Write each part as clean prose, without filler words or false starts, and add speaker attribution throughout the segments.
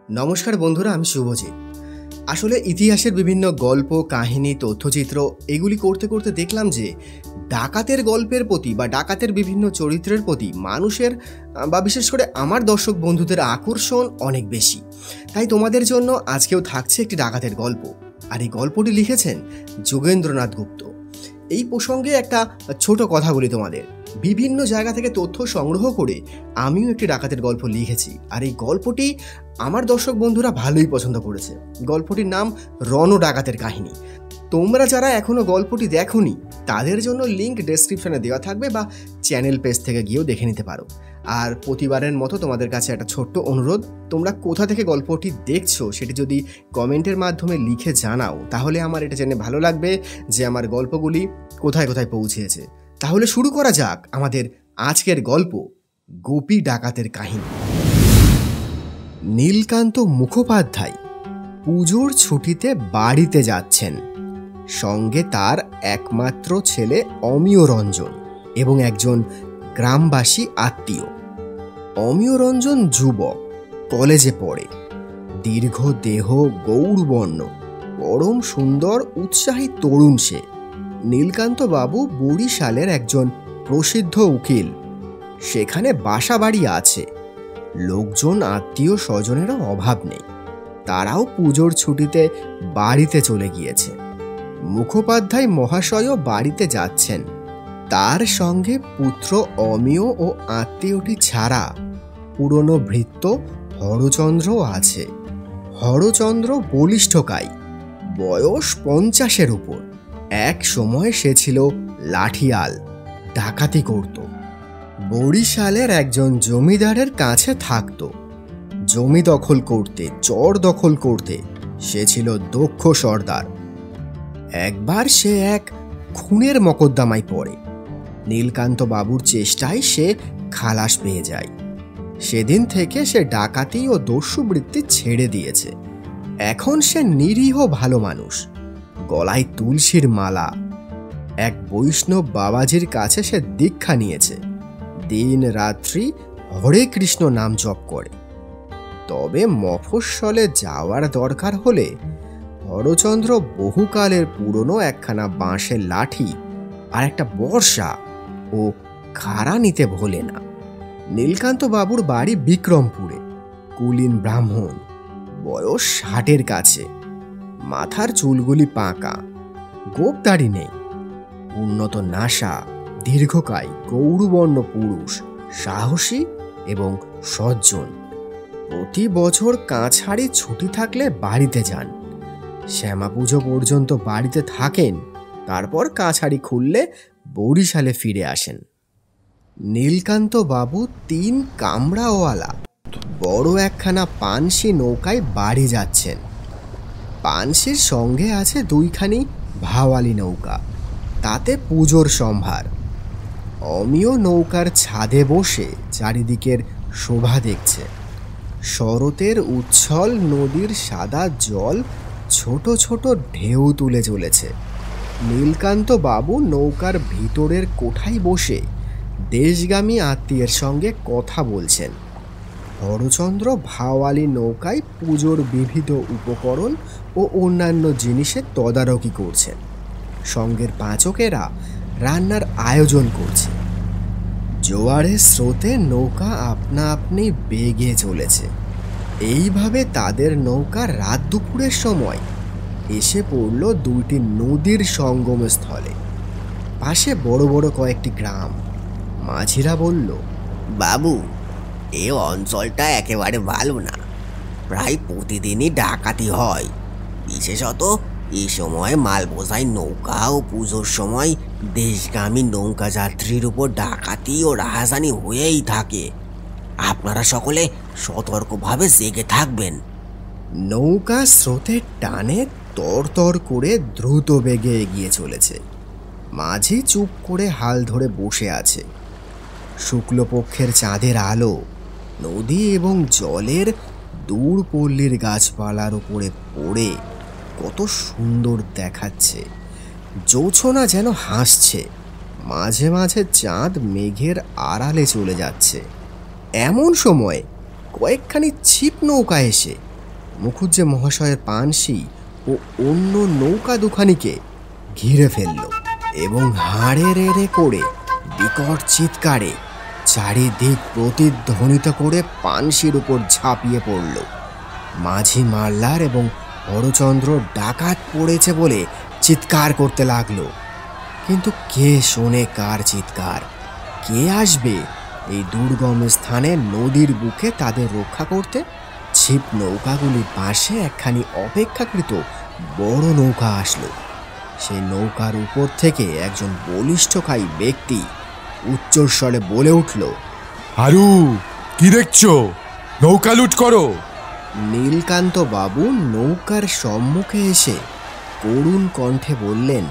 Speaker 1: নমস্কার বন্ধুরা, আমি শুভজিৎ। আসলে ইতিহাসের বিভিন্ন গল্প, কাহিনী, তথ্যচিত্র এগুলি করতে করতে দেখলাম যে ডাকাতের গল্পের প্রতি বা ডাকাতের বিভিন্ন চরিত্রের প্রতি মানুষের বা বিশেষ করে আমার দর্শক বন্ধুদের আকর্ষণ অনেক বেশি। তাই তোমাদের জন্য আজকেও থাকছে একটি ডাকাতের গল্প, আর এই গল্পটি লিখেছেন যোগেন্দ্রনাথ গুপ্ত। এই প্রসঙ্গে একটা ছোট কথা বলি তোমাদের। বিভিন্ন জায়গা থেকে তথ্য সংগ্রহ করে আমিও একটি ডাকাতের গল্প লিখেছি, আর এই গল্পটি আমার দর্শক বন্ধুরা ভালোই পছন্দ করেছে। গল্পটির নাম রণ ডাকাতের কাহিনী। তোমরা যারা এখনো গল্পটি দেখোনি তাদের জন্য লিঙ্ক ডেসক্রিপশনে দেওয়া থাকবে, বা চ্যানেল পেজ থেকে গিয়েও দেখে নিতে পারো। আর প্রতিবারের মতো তোমাদের কাছে একটা ছোট্ট অনুরোধ, তোমরা কোথা থেকে গল্পটি দেখছো সেটি যদি কমেন্টের মাধ্যমে লিখে জানাও, তাহলে আমার এটা জেনে ভালো লাগবে যে আমার গল্পগুলি কোথায় কোথায় পৌঁছেছে। তাহলে শুরু করা যাক আমাদের আজকের গল্প, গোপী ডাকাতের কাহিনী। নীলকান্ত মুখোপাধ্যায় পুজোর ছুটিতে বাড়িতে যাচ্ছেন। সঙ্গে তার একমাত্র ছেলে অমিয় রঞ্জন এবং একজন গ্রামবাসী আত্মীয়। অমিয় রঞ্জন যুবক, কলেজে পড়ে। দীর্ঘ দেহ, গৌরবর্ণ, পরম সুন্দর উৎসাহী তরুণ সে। নীলকান্ত বাবু বরিশালের একজন প্রসিদ্ধ উকিল। সেখানে বাসা বাড়ি আছে, লোকজন, আত্মীয় স্বজনেরও অভাব নেই। তারাও পুজোর ছুটিতে বাড়িতে চলে গিয়েছে। মুখোপাধ্যায় মহাশয়ও বাড়িতে যাচ্ছেন। তার সঙ্গে পুত্র অমিয় ও আত্মীয়টি ছাড়া পুরনো ভৃত্য হরচন্দ্রও আছে। হরচন্দ্র বলিষ্ঠকায়, বয়স 50-এর উপর। এক সময় সে ছিল লাঠিয়াল, ডাকাতি করত। বরিশালের একজন জমিদারের কাছে থাকত। জমি দখল করতে, চর দখল করতে সে ছিল দক্ষ সর্দার। একবার সে এক খুনের মকদ্দমায় পড়ে। নীলকান্ত বাবুর চেষ্টায় সে খালাস পেয়ে যায়। সেদিন থেকে সে ডাকাতি ও দস্যুবৃত্তি ছেড়ে দিয়েছে। এখন সে নিরীহ ভালো মানুষ। গলায় তুলসীর মালা। এক বৈষ্ণব বাবাজির কাছে সে দীক্ষা নিয়েছে। দিন রাত্রি হরে কৃষ্ণ নাম জপ করে। তবে মফস্বলে যাওয়ার দরকার হলে হরচন্দ্র বহুকালের পুরনো একখানা বাঁশের লাঠি আর একটা বর্ষা ও খাড়া নিতে ভোলে না। নীলকান্ত বাবুর বাড়ি বিক্রমপুরে। কুলীন ব্রাহ্মণ, বয়স 60-এর কাছে। মাথার চুলগুলি পাকা, গোঁফদাড়ি নেই। উন্নত নাসা, দীর্ঘকায়, গৌরবর্ণ পুরুষ, সাহসী এবং সজ্জন। প্রতি বছর কাছাড়ি ছুটি থাকলে বাড়িতে যান। শ্যামা পুজো পর্যন্ত বাড়িতে থাকেন, তারপর কাছাড়ি খুললে বরিশালে ফিরে আসেন। নীলকান্ত বাবু 3 কামরাওয়ালা বড় একখানা পানসি নৌকায় বাড়ি যাচ্ছেন। পানসির সঙ্গে আছে 2খানি ভাওয়ালি নৌকা, তাতে পুজোর সম্ভার। অমিয় নৌকার ছাদে বসে চারিদিকের শোভা দেখছে। শরতের উচ্ছল নদীর সাদা জল ছোট ছোট ঢেউ তুলে চলেছে। নীলকান্ত বাবু নৌকার ভিতরের কোঠায় বসে দেশগামী আত্মীয়ের সঙ্গে কথা বলছেন। হরচন্দ্র ভাওয়ালি নৌকায় পুজোর বিবিধ উপকরণ ও অন্যান্য জিনিসের তদারকি করছেন। সঙ্গের পাচকেরা রান্নার আয়োজন করছে। জোয়ারের স্রোতে নৌকা আপনা আপনি বেগে চলেছে। এইভাবে তাদের নৌকা রাত দুপুরের সময় এসে পড়ল 2টি নদীর সঙ্গম স্থলে। পাশে বড় বড় কয়েকটি গ্রাম। মাঝিরা বলল,
Speaker 2: বাবু, এ অঞ্চলটা একেবারে ভালো না। প্রায় প্রতিদিনই ডাকাতি হয়। বিশেষত এই সময় মাল বোঝাই নৌকা ও পুজোর সময় দেশগামী নৌকা যাত্রীর উপর ডাকাতি ও রাহাজানি হয়েই থাকে। আপনারা সকলে সতর্কভাবে জেগে থাকবেন।
Speaker 1: নৌকা স্রোতের টানে তরতর করে দ্রুত বেগে এগিয়ে চলেছে। মাঝি চুপ করে হাল ধরে বসে আছে। শুক্লপক্ষের চাঁদের আলো নদী এবং জলের দূর পল্লীর গাছপালার উপরে পড়ে কত সুন্দর দেখাচ্ছে। জোছনা যেন হাসছে। মাঝে মাঝে চাঁদ মেঘের আড়ালে চলে যাচ্ছে। এমন সময় কয়েকখানি ছিপ নৌকা এসে মুখুজ্জে মহাশয়ের পানসি ও অন্য নৌকা দুখানিকে ঘিরে ফেলল এবং হাড়ে রেড়ে করে বিকট চিৎকারে চারিদিক প্রতিধ্বনিত করে পানসির উপর ঝাঁপিয়ে পড়ল। মাঝি মাল্লার এবং হরচন্দ্র ডাকাত পড়েছে বলে চিৎকার করতে লাগলো, কিন্তু কে শোনে কার চিৎকার? কে আসবে এই দুর্গম স্থানে নদীর বুকে তাদের রক্ষা করতে? ছিপ নৌকাগুলির পাশে একখানি অপেক্ষাকৃত বড় নৌকা আসলো। সেই নৌকার উপর থেকে একজন বলিষ্ঠকায়ী ব্যক্তি উচ্চস্বরে বলে উঠল,
Speaker 3: হারু, কি দেখছো? নৌকা লুট করো।
Speaker 1: নীলকান্ত বাবু নৌকার সম্মুখে এসে করুণ কণ্ঠে বললেন,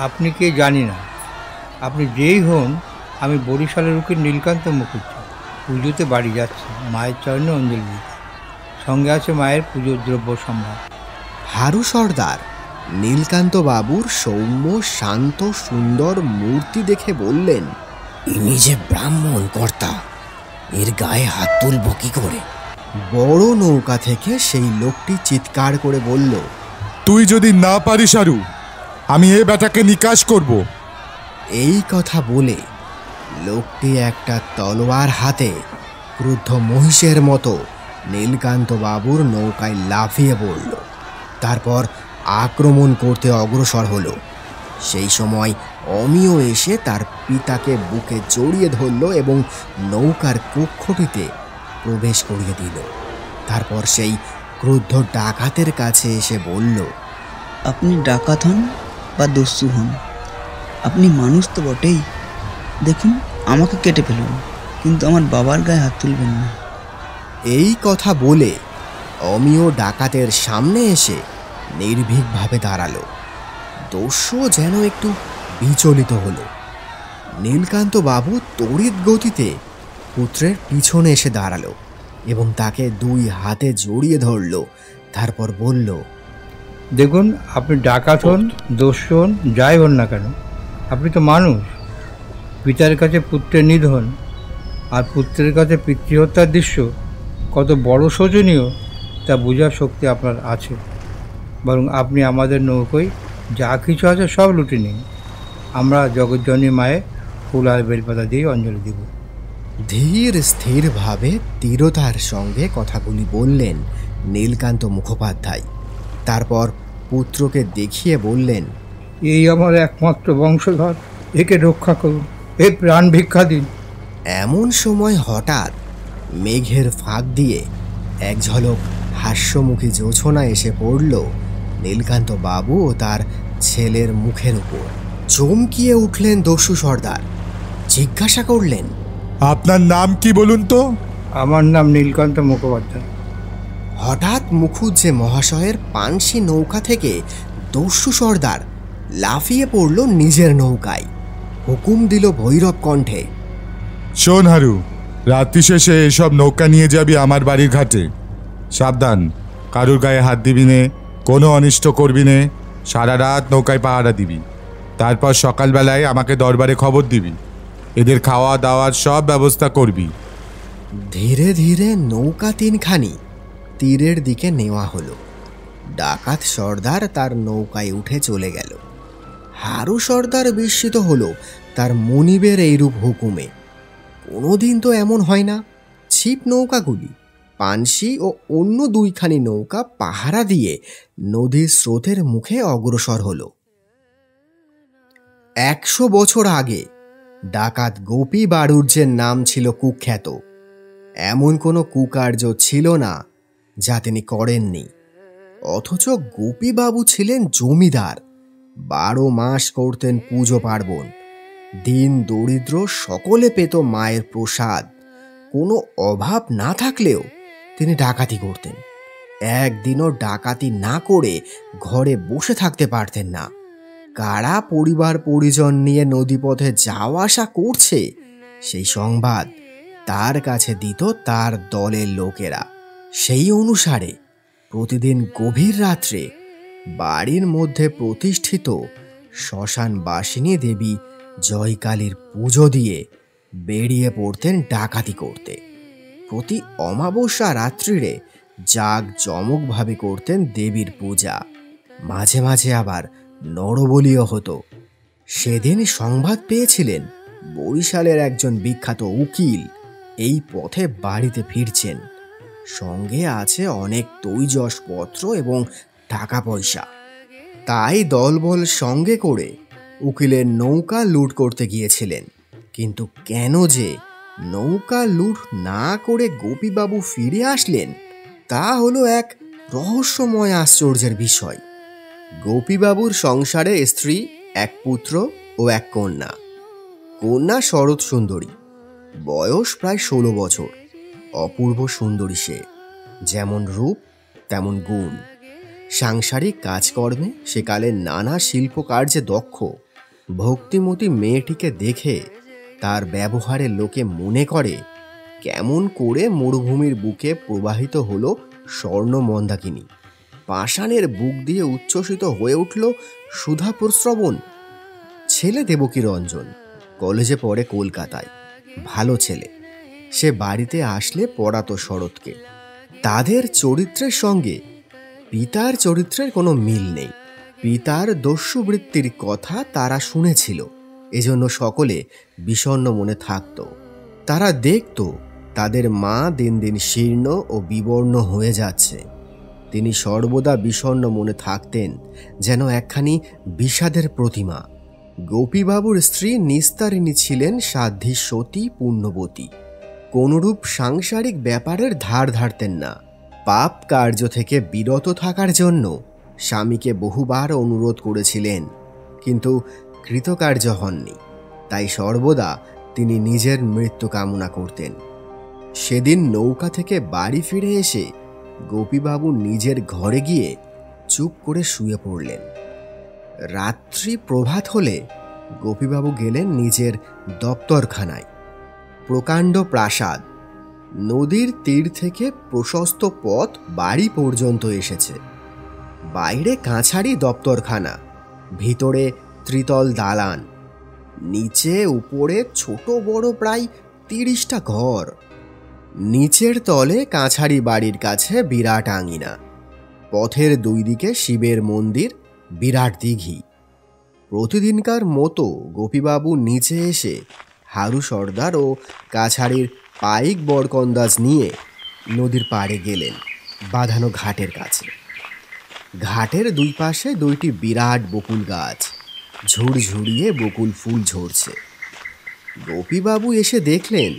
Speaker 4: আপনি কে জানি না, আপনি যেই হন, আমি বরিশালের উকিল নীলকান্ত মুখুজ্জে। পুজোতে বাড়ি যাচ্ছি, মায়ের চরণে অঞ্জলি দিতে। সঙ্গে আছে মায়ের পুজোর দ্রব্য সম্ভার।
Speaker 1: হারু সর্দার নীলকান্ত বাবুর সৌম্য শান্ত সুন্দর মূর্তি দেখে বললেন,
Speaker 2: ইনি যে ব্রাহ্মণ কর্তা, এর গায়ে হাত তুলব কি করে?
Speaker 1: বড় নৌকা থেকে সেই লোকটি চিৎকার করে বলল,
Speaker 3: তুই যদি না পারিস হারু, আমি এ বেটাকে নিকাশ করব।
Speaker 1: এই কথা বলে লোকটি একটা তলোয়ার হাতে ক্রুদ্ধ মহিষের মতো নীলকান্ত বাবুর নৌকায় লাফিয়ে পড়ল। তারপর আক্রমণ করতে অগ্রসর হলো। সেই সময় অমিয় এসে তার পিতাকে বুকে জড়িয়ে ধরল এবং নৌকার কক্ষটিতে প্রবেশ করিয়ে দিল। তারপর সেই ক্রুদ্ধ ডাকাতের কাছে এসে বলল,
Speaker 5: আপনি ডাকাত হন বা দস্যু হন, আপনি মানুষ তো বটেই। দেখুন, আমাকে কেটে ফেলুন, কিন্তু আমার বাবার গায়ে হাত তুলবেন না।
Speaker 1: এই কথা বলে অমিয় ডাকাতের সামনে এসে নির্ভীকভাবে দাঁড়ালো। দস্যু যেন একটু বিচলিত হলো। নীলকান্ত বাবু তড়িৎ গতিতে পুত্রের পিছনে এসে দাঁড়ালো এবং তাকে দুই হাতে জড়িয়ে ধরল। তারপর বলল,
Speaker 4: দেখুন, আপনি ডাকাত হন, দস্যু হন, যাই হন না কেন, আপনি তো মানুষ। পিতার কাছে পুত্রের নিধন আর পুত্রের কাছে পিতৃহত্যার দৃশ্য কত বড় শোচনীয় তা বোঝার শক্তি আপনার আছে। বরং আপনি আমাদের নৌকোয় যা কিছু আছে সব লুটে নিন। আমরা জগজ্জননী মায়ে ফুল আর বেলপাতা দিয়ে অঞ্জলি দিব।
Speaker 1: ধীর স্থিরভাবে দৃঢ়তার সঙ্গে কথাগুলি বললেন নীলকান্ত মুখোপাধ্যায়। তারপর পুত্রকে দেখিয়ে বললেন,
Speaker 4: এই আমার একমাত্র বংশধর, একে রক্ষা করুন, এ প্রাণ ভিক্ষা দিন।
Speaker 1: এমন সময় হঠাৎ মেঘের ফাঁক দিয়ে এক ঝলক হাস্যমুখী জোছনা এসে পড়ল নীলকান্ত বাবু ও তার ছেলের মুখের উপর। চমকিয়ে উঠলেন দস্যু সর্দার। জিজ্ঞাসা করলেন,
Speaker 3: আপনার নাম কি বলুন তো?
Speaker 4: আমার নাম নীলকান্ত মুখোপাধ্যায়।
Speaker 1: হঠাৎ মুখুজ্জে মহাশয়ের পানসি নৌকা থেকে দস্যু সর্দার লাফিয়ে পড়ল নিজের নৌকায়। হুকুম দিল ভৈরব কণ্ঠে,
Speaker 3: শোন হারু, রাত্রি শেষে এসব নৌকা নিয়ে যাবি আমার বাড়ির ঘাটে। সাবধান, কারুর গায়ে হাত দিবি নে, কোনো অনিষ্ট করবি নে। সারা রাত নৌকায় পাহারা দিবি। তারপর সকালবেলায় আমাকে দরবারে খবর দিবি। এদের খাওয়া দাওয়ার সব ব্যবস্থা করবি।
Speaker 1: ধীরে ধীরে নৌকা তিনখানি তীরের দিকে নেওয়া হলো। ডাকাত সর্দার তার নৌকায় উঠে চলে গেল। হারু সর্দার বিস্মিত হলো তার মনিবের এইরূপ হুকুমে। কোনোদিন তো এমন হয় না। ছিপ নৌকাগুলি পানসি ও অন্য দুইখানি নৌকা পাহারা দিয়ে নদীর স্রোতের মুখে অগ্রসর হলো। 100 বছর আগে ডাকাত গোপী বাড়ুর্যের নাম ছিল কুখ্যাত। এমন কোনো কুকার্য ছিল না যা তিনি করেননি। অথচ গোপীবাবু ছিলেন জমিদার। 12 মাস করতেন পুজো পার্বণ। দিন দরিদ্র সকলে পেত মায়ের প্রসাদ। কোনো অভাব না থাকলেও তিনি ডাকাতি করতেন। একদিনও ডাকাতি না করে ঘরে বসে থাকতে পারতেন না। কারা পরিবার পরিজন নিয়ে নদীপথে যাওয়া আসা করছে সেই সংবাদ তার কাছে দিত তার দলের লোকেরা। সেই অনুসারে প্রতিদিন গভীর রাত্রে বাড়ির মধ্যে প্রতিষ্ঠিত শ্মশানবাসিনী দেবী জয়কালীর পুজো দিয়ে বেরিয়ে পড়তেন ডাকাতি করতে। প্রতি অমাবস্যা রাত্রিরে জাঁকজমকভাবে করতেন দেবীর পূজা। মাঝে মাঝে আবার নরবলিও হতো। সেদিন সংবাদ পেয়েছিলেন বরিশালের একজন বিখ্যাত উকিল এই পথে বাড়িতে ফিরছেন। সঙ্গে আছে অনেক তৈজসপত্র এবং টাকা পয়সা। তাই দলবল সঙ্গে করে উকিলের নৌকা লুট করতে গিয়েছিলেন। কিন্তু কেন যে নৌকা লুট না করে গোপীবাবু ফিরে আসলেন তা হলো এক রহস্যময় আশ্চর্যের বিষয়। গোপীবাবুর সংসারে স্ত্রী, এক পুত্র ও এক কন্যা। কন্যা শরৎ সুন্দরী, বয়স প্রায় 16 বছর। অপূর্ব সুন্দরী সে, যেমন রূপ তেমন গুণ। সাংসারিক কাজকর্মে সেকালে নানা শিল্পকার্যে দক্ষ। ভক্তিমতী মেয়েটিকে দেখে তার ব্যবহারে লোকে মনে করে কেমন করে মরুভূমির বুকে প্রবাহিত হলো স্বর্ণ মন্দাকিনী। পাষাণের বুক দিয়ে উচ্ছ্বসিত হয়ে উঠল সুধা প্রস্রবণ। ছেলে দেবকী রঞ্জন, কলেজে পড়ে কলকাতায়, ভালো ছেলে। সে বাড়িতে আসলে পড়াতো শরৎকে। তাদের চরিত্রের সঙ্গে পিতার চরিত্রের কোনো মিল নেই। পিতার দস্যুবৃত্তির কথা তারা শুনেছিল, এজন্য সকলে বিষণ্ণ মনে থাকত। তারা দেখত তাদের মা দিন দিন শীর্ণ ও বিবর্ণ হয়ে যাচ্ছে। তিনি সর্বদা বিষণ্ণ মনে থাকতেন, যেন একখানি বিষাদের প্রতিমা। গোপীবাবুর স্ত্রী নিস্তারিণী ছিলেন সাধ্বী, সতী, পুণ্যবতী। কোনরূপ সাংসারিক ব্যাপারের ধার ধারতেন না। পাপ কার্য থেকে বিরত থাকার জন্য স্বামীকে বহুবার অনুরোধ করেছিলেন, কিন্তু কৃতকার্য হননি। তাই সর্বদা তিনি নিজের মৃত্যু কামনা করতেন। সেদিন নৌকা থেকে বাড়ি ফিরে এসে গোপীবাবু নিজের ঘরে গিয়ে চুপ করে শুয়ে পড়লেন। রাত্রি প্রভাত হলে গোপীবাবু গেলেন নিজের দপ্তরখানায়। প্রকাণ্ড প্রাসাদ, নদীর তীর থেকে প্রশস্ত পথ বাড়ি পর্যন্ত এসেছে। বাইরে কাছারি দপ্তরখানা, ভিতরে ত্রিতল দালান, নিচে উপরে ছোট বড় প্রায় 30টা ঘর। নিচের তলে কাছারি বাড়ির কাছে বিরাট আঙিনা। পথের দুই দিকে শিবের মন্দির, বিরাট দিঘি। প্রতিদিনকার মতো গোপীবাবু নিচে এসে হারু সর্দার ও কাছারির পাইক বরকন্দাজ নিয়ে নদীর পাড়ে গেলেন, বাঁধানো ঘাটের কাছে। ঘাটের দুই পাশে 2টি বিরাট বকুল গাছ, ঝুড়ঝুড়িয়ে বকুল ফুল ঝরছে। গোপীবাবু এসে দেখলেন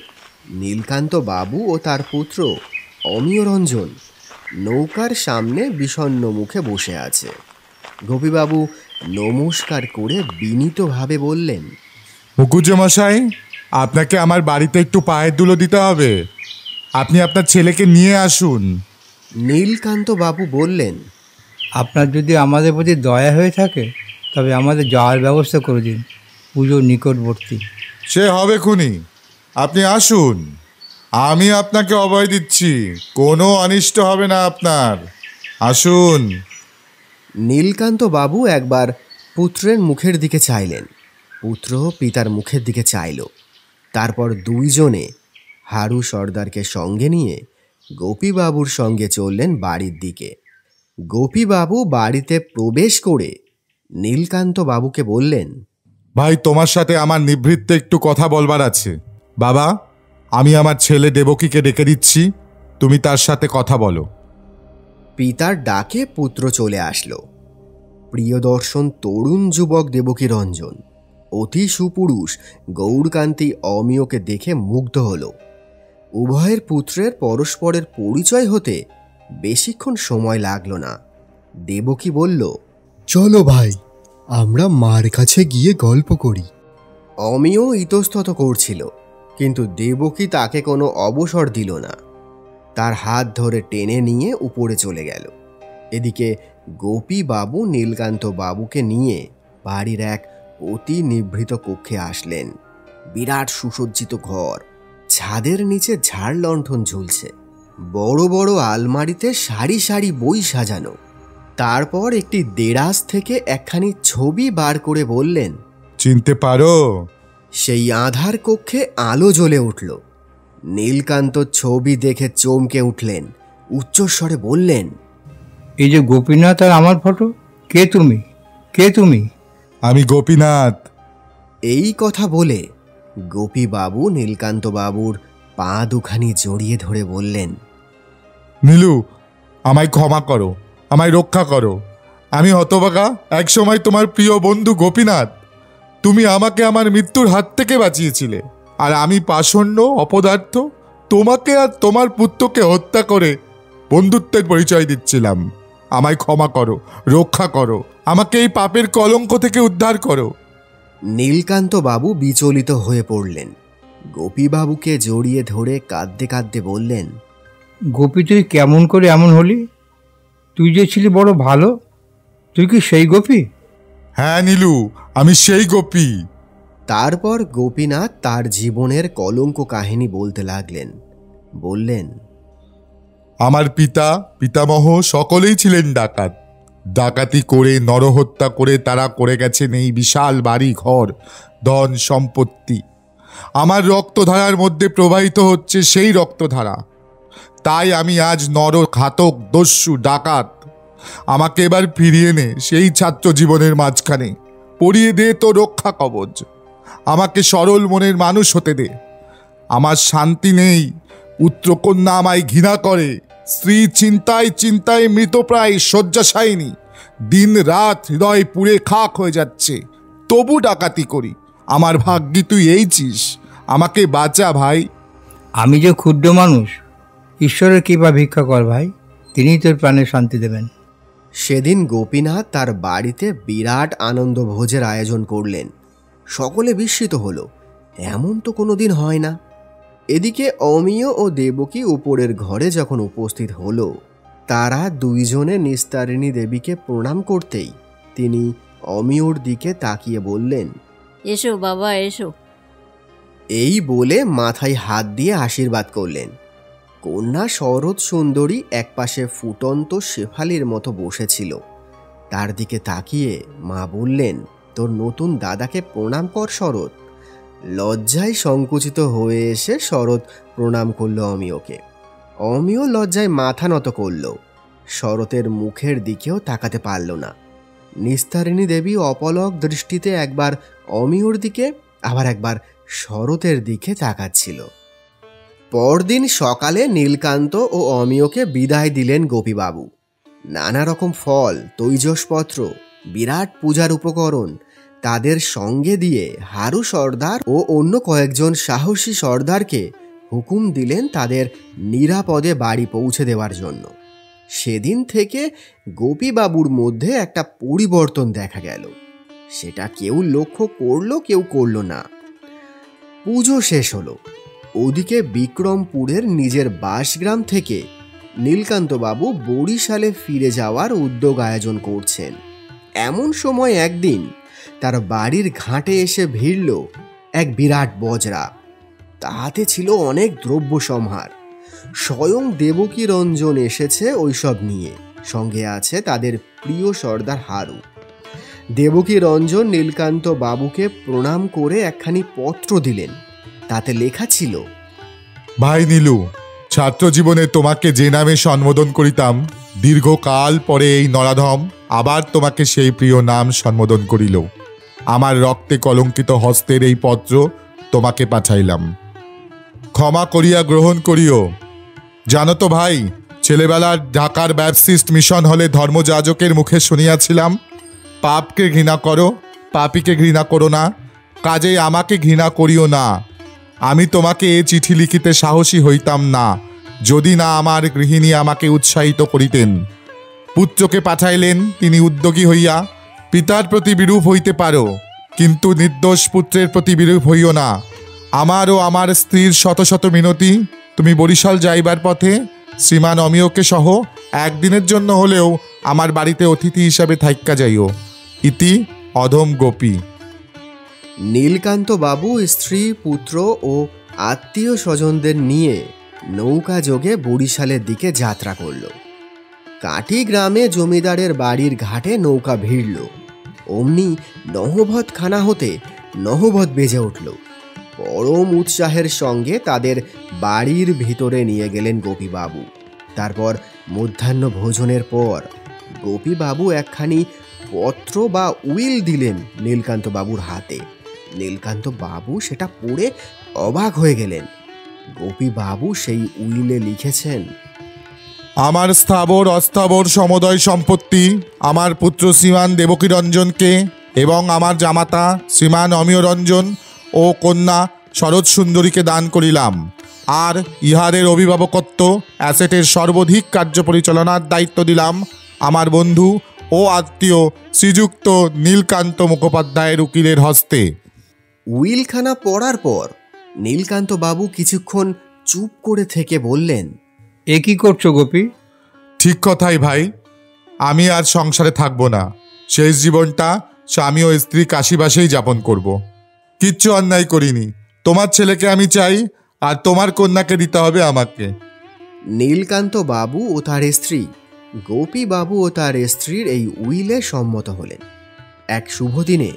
Speaker 1: নীলকান্ত বাবু ও তার পুত্র অমিয় রঞ্জন নৌকার সামনে বিষণ্ণ মুখে বসে আছে। গোপীবাবু নমস্কার করে বিনীতভাবে বললেন,
Speaker 3: মুকুজ্জমশাই, আপনাকে আমার বাড়িতে একটু পায়ের ধুলো দিতে হবে। আপনি আপনার ছেলেকে নিয়ে আসুন।
Speaker 1: নীলকান্ত বাবু বললেন,
Speaker 4: আপনার যদি আমাদের প্রতি দয়া হয়ে থাকে তবে আমাদের যাওয়ার ব্যবস্থা করে দিন, পুজোর নিকটবর্তী।
Speaker 3: সে হবে খুনি, আপনি আসুন। আমি আপনাকে অভয় দিচ্ছি, কোনো অনিষ্ট হবে না আপনার। আসুন।
Speaker 1: নীলকান্ত বাবু একবার পুত্রের মুখের দিকে চাইলেন, পুত্র পিতার মুখের দিকে চাইল। তারপর দুইজনে হারু সর্দারকে সঙ্গে নিয়ে গোপীবাবুর সঙ্গে চললেন বাড়ির দিকে। গোপীবাবু বাড়িতে প্রবেশ করে নীলকান্ত বাবুকে বললেন,
Speaker 3: ভাই, তোমার সাথে আমার নিভৃত্তে একটু কথা বলবার আছে। বাবা, আমি আমার ছেলে দেবকীকে ডেকে দিচ্ছি, তুমি তার সাথে কথা বলো।
Speaker 1: পিতার ডাকে পুত্র চলে আসলো। প্রিয়দর্শন তরুণ যুবক দেবকী রঞ্জন, অতি সুপুরুষ গৌরকান্তি অমিয়কে দেখে মুগ্ধ হল। উভয়ের পুত্রের পরস্পরের পরিচয় হতে বেশিক্ষণ সময় লাগল না। দেবকী বলল,
Speaker 6: চলো ভাই, আমরা মার কাছে গিয়ে গল্প করি।
Speaker 1: অমিয় ইতস্তত করছিল, কিন্তু দেবকী তাকে কোনো অবসর দিল না। তার হাত ধরে টেনে নিয়ে উপরে চলে গেল। এদিকে গোপীবাবু নীলকান্ত বাবুকে নিয়ে বাড়ির এক অতি নিভৃত কক্ষে আসলেন। বিরাট সুসজ্জিত ঘর, ছাদের নিচে ঝাড় লণ্ঠন ঝুলছে। বড় বড় আলমারিতে সারি সারি বই সাজানো। তারপর একটি দেরাজ থেকে একখানি ছবি বার করে বললেন,
Speaker 3: চিনতে পারো?
Speaker 1: সেই আধার কক্ষে আলো জ্বলে উঠল। নীলকান্ত ছবি দেখে চমকে উঠলেন, উচ্চস্বরে বললেন,
Speaker 4: এই যে গোপীনাথ আর আমার ফটো, কে তুমি? কে তুমি?
Speaker 3: আমি গোপীনাথ।
Speaker 1: এই কথা বলে গোপীবাবু নীলকান্ত বাবুর পা দুখানি জড়িয়ে ধরে বললেন,
Speaker 3: নীলু, আমায় ক্ষমা করো, আমায় রক্ষা করো। আমি হতভাগা একসময় তোমার প্রিয় বন্ধু গোপীনাথ। তুমি আমাকে আমার মৃত্যুর হাত থেকে বাঁচিয়েছিলে, আর আমি পাষণ্ড অপদার্থ তোমাকে আর তোমার পুত্রকে হত্যা করে বন্ধুত্বের পরিচয় দিচ্ছিলাম। আমায় ক্ষমা করো, রক্ষা করো, আমাকে এই পাপের কলঙ্ক থেকে উদ্ধার করো।
Speaker 1: নীলকান্ত বাবু বিচলিত হয়ে পড়লেন। গোপীবাবুকে জড়িয়ে ধরে কাঁদতে কাঁদতে বললেন,
Speaker 4: গোপী, তুই কেমন করে এমন হলি? তুই যে ছিলি বড় ভালো, তুই কি সেই গোপী?
Speaker 3: হ্যাঁ নীলু, আমি সেই গোপী।
Speaker 1: তারপর গোপীনাথ তার জীবনের কলঙ্ক কাহিনী বলতে লাগলেন। বললেন,
Speaker 3: আমার পিতা পিতামহ সকলেই ছিলেন ডাকাত। ডাকাতি করে, নরহত্যা করে তারা করে গেছেন এই বিশাল বাড়ি ঘর, ধন সম্পত্তি। আমার রক্তধারার মধ্যে প্রবাহিত হচ্ছে সেই রক্তধারা। তাই আমি আজ নরঘাতক, দস্যু, ডাকাত। আমাকে এবার ফিরিয়ে নে সেই ছাত্র জীবনের মাঝখানে, পরিয়ে দে তো রক্ষা কবচ। আমাকে সরল মনের মানুষ হতে দে। আমার শান্তি নেই, পুত্রকন্যা আমায় ঘৃণা করে, স্ত্রী চিন্তায় চিন্তায় মৃতপ্রায় শয্যাশায়িনী, দিন রাত হৃদয় পুড়ে খাক হয়ে যাচ্ছে, তবু ডাকাতি করি। আমার ভাগ্যি তুই এইছিস, আমাকে বাঁচা ভাই।
Speaker 4: আমি যে ক্ষুদ্র মানুষ, ঈশ্বরের কৃপা ভিক্ষা কর ভাই, তিনিই তোর প্রাণে শান্তি দেবেন।
Speaker 1: সেদিন গোপীনাথ তার বাড়িতে বিরাট আনন্দ ভোজের আয়োজন করলেন। সকলে বিস্মিত হলো, এমন তো কোনোদিন হয় না। এদিকে অমিয় ও দেবকী উপরের ঘরে যখন উপস্থিত হলো, তারা দুইজনে নিস্তারিণী দেবীকে প্রণাম করতেই তিনি অমিয়র দিকে তাকিয়ে বললেন,
Speaker 7: এসো বাবা, এসো।
Speaker 1: এই বলে মাথায় হাত দিয়ে আশীর্বাদ করলেন। কন্যা শরৎ সুন্দরী একপাশে ফুটন্ত শেফালির মতো বসেছিল। তার দিকে তাকিয়ে মা বললেন, তোর নতুন দাদাকে প্রণাম কর শরৎ। লজ্জায় সংকুচিত হয়ে এসে শরৎ প্রণাম করল অমিয়কে। অমিয় লজ্জায় মাথা নত করল, শরতের মুখের দিকেও তাকাতে পারল না। নিস্তারিণী দেবী অপলক দৃষ্টিতে একবার অমিয়র দিকে, আবার একবার শরতের দিকে তাকাচ্ছিল। পরদিন সকালে নীলকান্ত ও অমিয়কে বিদায় দিলেন গোপীবাবু। নানা রকম ফল, তৈজসপত্র, বিরাট পূজার উপকরণ তাদের সঙ্গে দিয়ে হারু সর্দার ও অন্য কয়েকজন সাহসী সর্দারকে হুকুম দিলেন তাদের নিরাপদে বাড়ি পৌঁছে দেওয়ার জন্য। সেদিন থেকে গোপীবাবুর মধ্যে একটা পরিবর্তন দেখা গেল। সেটা কেউ লক্ষ্য করলো, কেউ করল না। পুজো শেষ হলো। ওদিকে বিক্রমপুরের নিজের বাসগ্রাম থেকে নীলকান্তবাবু বরিশালে ফিরে যাওয়ার উদ্যোগ আয়োজন করছেন। এমন সময় একদিন তার বাড়ির ঘাটে এসে ভিড়ল এক বিরাট বজরা। তাহাতে ছিল অনেক দ্রব্য সম্ভার। স্বয়ং দেবকী রঞ্জন এসেছে ওইসব নিয়ে, সঙ্গে আছে তাদের প্রিয় সর্দার হারু। দেবকী রঞ্জন নীলকান্ত বাবুকে প্রণাম করে একখানি পত্র দিলেন। তাতে লেখা ছিল,
Speaker 3: ভাই নীলু, ছাত্র জীবনে তোমাকে যে নামে সম্বোধন করিতাম, দীর্ঘকাল পরে এই নরাধম আবার তোমাকে সেই প্রিয় নাম সম্বোধন করিল। আমার রক্তে কলঙ্কিত হস্তের এই পত্র তোমাকে পাঠাইলাম, ক্ষমা করিয়া গ্রহণ করিও। জানো তো ভাই, ছেলেবেলার ঢাকার ব্যাপটিস্ট মিশন হলে ধর্মযাজকের মুখে শুনিয়াছিলাম, পাপকে ঘৃণা করো, পাপীকে ঘৃণা করো না, কাজেই আমাকে ঘৃণা করিও না। আমি তোমাকে এ চিঠি লিখিতে সাহসী হইতাম না, যদি না আমার গৃহিণী আমাকে উৎসাহিত করিতেন। পুত্রকে পাঠাইলেন, তিনি উদ্যোগী হইয়া পিতার প্রতি বিরূপ হইতে পারো, কিন্তু নির্দোষ পুত্রের প্রতি বিরূপ হইও না। আমার ও আমার স্ত্রীর শত শত মিনতি, তুমি বরিশাল যাইবার পথে শ্রীমান অমিয়কে সহ একদিনের জন্য হলেও আমার বাড়িতে অতিথি হিসাবে থাইক্কা যাইও। ইতি অধম গোপী।
Speaker 1: নীলকান্ত বাবু স্ত্রী, পুত্র ও আত্মীয় স্বজনদের নিয়ে নৌকা যোগে বরিশালের দিকে যাত্রা করল। কাঠি গ্রামে জমিদারের বাড়ির ঘাটে নৌকা ভিড়ল। অমনি নহবতখানা হতে নহবত বেজে উঠল। পরম উৎসাহের সঙ্গে তাদের বাড়ির ভিতরে নিয়ে গেলেন গোপীবাবু। তারপর মধ্যাহ্ন ভোজনের পর গোপীবাবু একখানি পত্র বা উইল দিলেন নীলকান্ত বাবুর হাতে। নীলকান্ত বাবু সেটা পড়ে অবাক হয়ে গেলেন। গোপীবাবু সেই উইলে লিখেছেন,
Speaker 3: আমার স্থাবর অস্থাবর সমুদয় সম্পত্তি আমার পুত্র শ্রীমান দেবকীরঞ্জনকে এবং আমার জামাতা শ্রীমান অমিয়রঞ্জন ও কন্যা শরৎ সুন্দরীকে দান করিলাম। আর ইহাদের অভিভাবকত্ব অ্যাসেটের সর্বাধিক কার্য পরিচালনার দায়িত্ব দিলাম আমার বন্ধু ও আত্মীয় শ্রীযুক্ত নীলকান্ত মুখোপাধ্যায়ের উকিলের হস্তে।
Speaker 1: উইলখানা পড়ার পর নীলকান্ত বাবু কিছুক্ষণ চুপ করে থেকে বললেন,
Speaker 4: এ কি করছো গোপী?
Speaker 3: ঠিক কথাই ভাই, আমি আর সংসারে থাকবো না। শেষ জীবনটা স্বামী ও স্ত্রী কাশিবাসেই যাপন করব। কিচ্ছু অন্যায় করিনি। তোমার ছেলেকে আমি চাই, আর তোমার কন্যাকে দিতে হবে আমাকে।
Speaker 1: নীলকান্ত বাবু ও তার স্ত্রী গোপীবাবু ও তার স্ত্রীর এই উইলে সম্মত হলেন। এক শুভ দিনে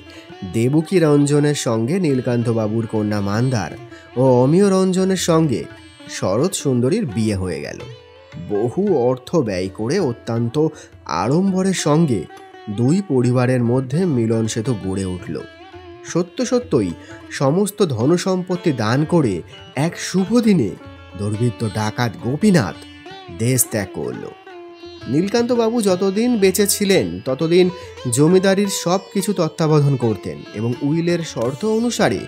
Speaker 1: দেবকী রঞ্জনের সঙ্গে নীলকান্ত বাবুর কন্যা মান্দার ও অমিয় রঞ্জনের সঙ্গে শরৎ সুন্দরীর বিয়ে হয়ে গেল। বহু অর্থ ব্যয় করে অত্যন্ত আড়ম্বরের সঙ্গে দুই পরিবারের মধ্যে মিলন সেতু গড়ে উঠল। সত্য সত্যই সমস্ত ধনসম্পত্তি দান করে এক শুভ দিনে দুর্বৃত্ত ডাকাত গোপীনাথ দেশ ত্যাগ করল। নীলকান্তবাবু যতদিন বেঁচে ছিলেন ততদিন জমিদারির সব কিছু তত্ত্বাবধান করতেন এবং উইলের শর্ত অনুসারে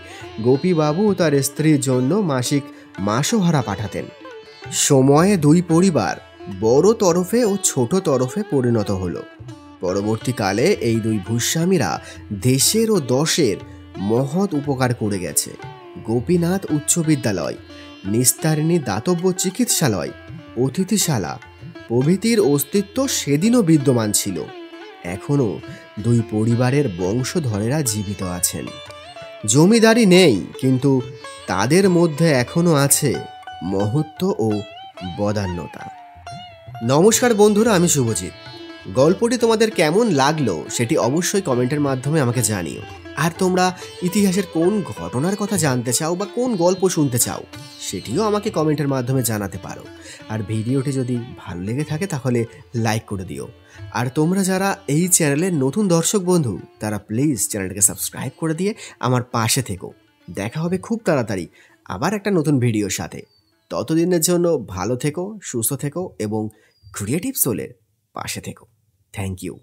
Speaker 1: গোপীবাবু ও তার স্ত্রীর জন্য মাসিক মাসোহারা পাঠাতেন। সময়ে দুই পরিবার বড় তরফে ও ছোট তরফে পরিণত হলো। পরবর্তীকালে এই দুই ভূস্বামীরা দেশের ও দশের মহৎ উপকার করে গেছে। গোপীনাথ উচ্চ বিদ্যালয়, নিস্তারিণী দাতব্য চিকিৎসালয়, অতিথিশালা প্রভৃতির অস্তিত্ব সেদিনও বিদ্যমান ছিল। এখনও দুই পরিবারের বংশধরেরা জীবিত আছেন। জমিদারি নেই, কিন্তু তাদের মধ্যে এখনও আছে মহত্ব ও বদান্যতা। নমস্কার বন্ধুরা, আমি শুভজিৎ। গল্পটি তোমাদের কেমন লাগলো সেটি অবশ্যই কমেন্টের মাধ্যমে আমাকে জানিও। আর তোমরা ইতিহাসের কোন ঘটনার কথা জানতে চাও বা কোন গল্প শুনতে চাও সেটিও আমাকে কমেন্টের মাধ্যমে জানাতে পারো। আর ভিডিওটি যদি ভালো লেগে থাকে তাহলে লাইক করে দিও। আর তোমরা যারা এই চ্যানেলের নতুন দর্শক বন্ধু তারা প্লিজ চ্যানেলটাকে সাবস্ক্রাইব করে দিয়ে আমার পাশে থেকো। দেখা হবে খুব তাড়াতাড়ি আবার একটা নতুন ভিডিওর সাথে। ততদিনের জন্য ভালো থেকো, সুস্থ থেকো এবং ক্রিয়েটিভ সোলের পাশে থেকো। Thank you.